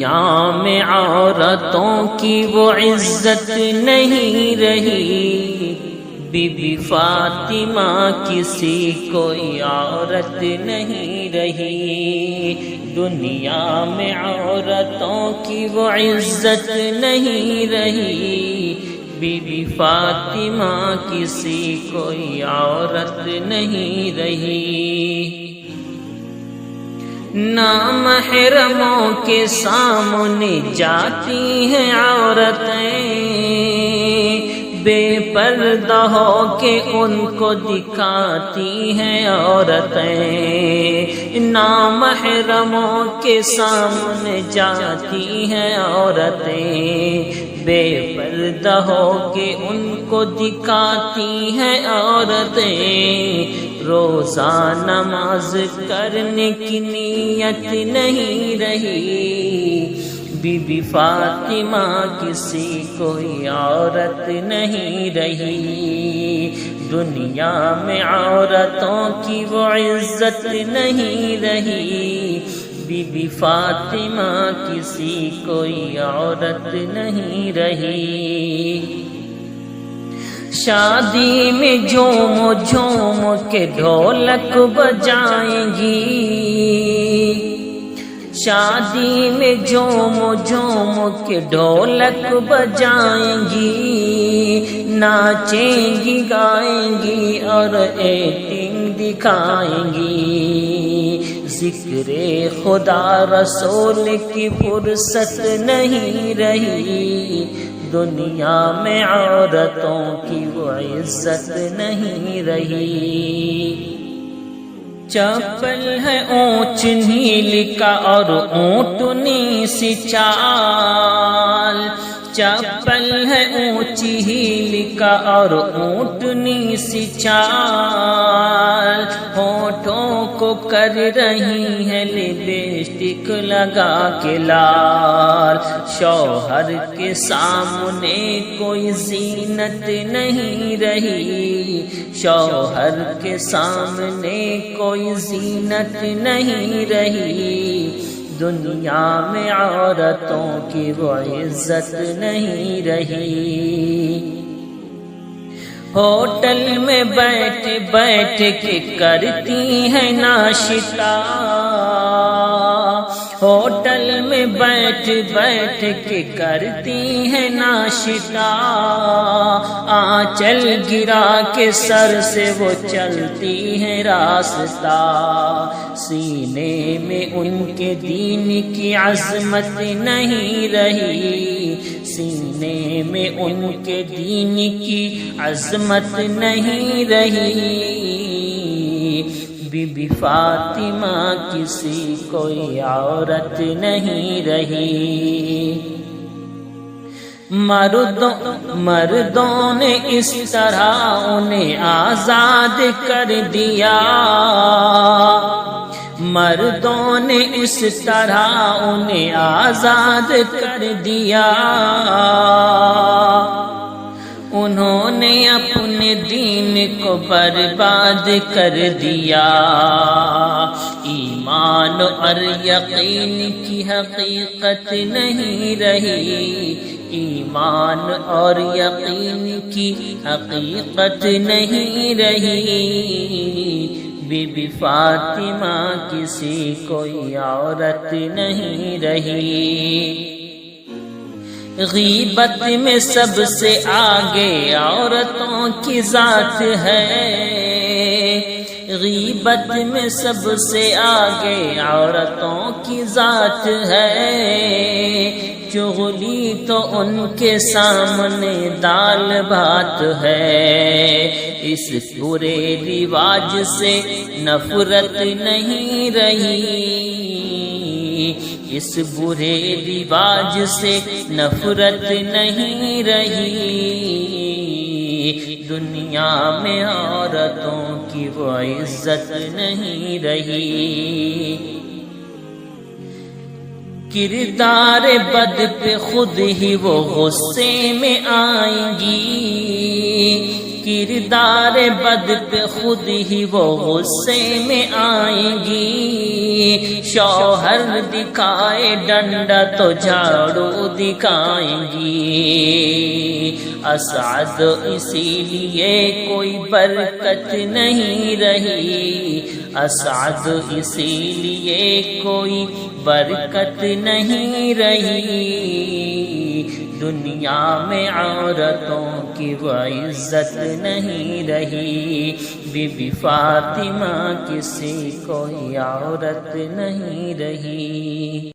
دنیا میں عورتوں کی وہ عزت نہیں رہی، بی بی فاطمہ کسی کوئی عورت نہیں رہی، دنیا میں عورتوں کی وہ عزت نہیں رہی، بی بی فاطمہ کسی کوئی عورت نہیں رہی۔ نامحرموں کے سامنے جاتی ہیں عورتیں، بے پردہ ہو کے ان کو دکھاتی ہیں عورتیں، نامحرموں کے سامنے جاتی ہیں عورتیں، بے پردہ ہو کے ان کو دکھاتی ہیں عورتیں، روزہ نماز کرنے کی نیت نہیں رہی، بی بی فاطمہ کسی کوئی عورت نہیں رہی، دنیا میں عورتوں کی وہ عزت نہیں رہی، بی بی فاطمہ کسی کوئی عورت نہیں رہی۔ شادی میں جھوم جھوم کے ڈھولک بجائیں گی، شادی میں جھوم جھوم کے ڈھولک بجائیں گی، ناچیں گی گائیں گی اور ایکٹنگ دکھائیں گی، ذکر خدا رسول کی فرصت نہیں رہی، دنیا میں عورتوں کی وہ عزت نہیں رہی۔ چپل ہے اونچ نیل کا اور اونٹنی سی چال، چپل ہے اونچی ہیل کا اور اونٹنی سی چال، ہونٹوں کو کر رہی ہے لپسٹک لگا کے لال، شوہر کے سامنے کوئی زینت نہیں رہی، شوہر کے سامنے کوئی زینت نہیں رہی، دنیا میں عورتوں کی وہ عزت نہیں رہی۔ ہوٹل میں بیٹھ بیٹھ کے کرتی ہیں ناشتہ، ہوٹل میں بیٹھ بیٹھ کے کرتی ہیں ناشتہ، آنچل گرا کے سر سے وہ چلتی ہیں راستہ، سینے میں ان کے دین کی عظمت نہیں رہی، سینے میں ان کے دین کی عظمت نہیں رہی، بی بی فاطمہ کسی کوئی عورت نہیں رہی۔ مردوں نے اس طرح انہیں آزاد کر دیا، مردوں نے اس طرح انہیں آزاد کر دیا، انہوں نے اپنے دین کو برباد کر دیا، ایمان اور یقین کی حقیقت نہیں رہی، ایمان اور یقین کی حقیقت نہیں رہی، بی بی فاطمہ کسی کوئی عورت نہیں رہی۔ غیبت میں سب سے آگے عورتوں کی ذات ہے، غیبت میں سب سے آگے عورتوں کی ذات ہے، چغلی تو ان کے سامنے دال بھات ہے، اس برے رواج سے نفرت نہیں رہی، اس برے رواج سے نفرت نہیں رہی، دنیا میں عورتوں کی وہ عزت نہیں رہی۔ کردار بد پہ خود ہی وہ غصے میں آئیں گی، کردار بد پہ خود ہی وہ غصے میں آئیں گی، شوہر دکھائے ڈنڈا تو جھاڑو دکھائیں گی، اسعد اسی لیے کوئی برکت نہیں رہی، اسعد اسی لیے کوئی برکت نہیں رہی، دنیا میں عورتوں کی وہ عزت نہیں رہی، بی بی فاطمہ کسی کوئی عورت نہیں رہی۔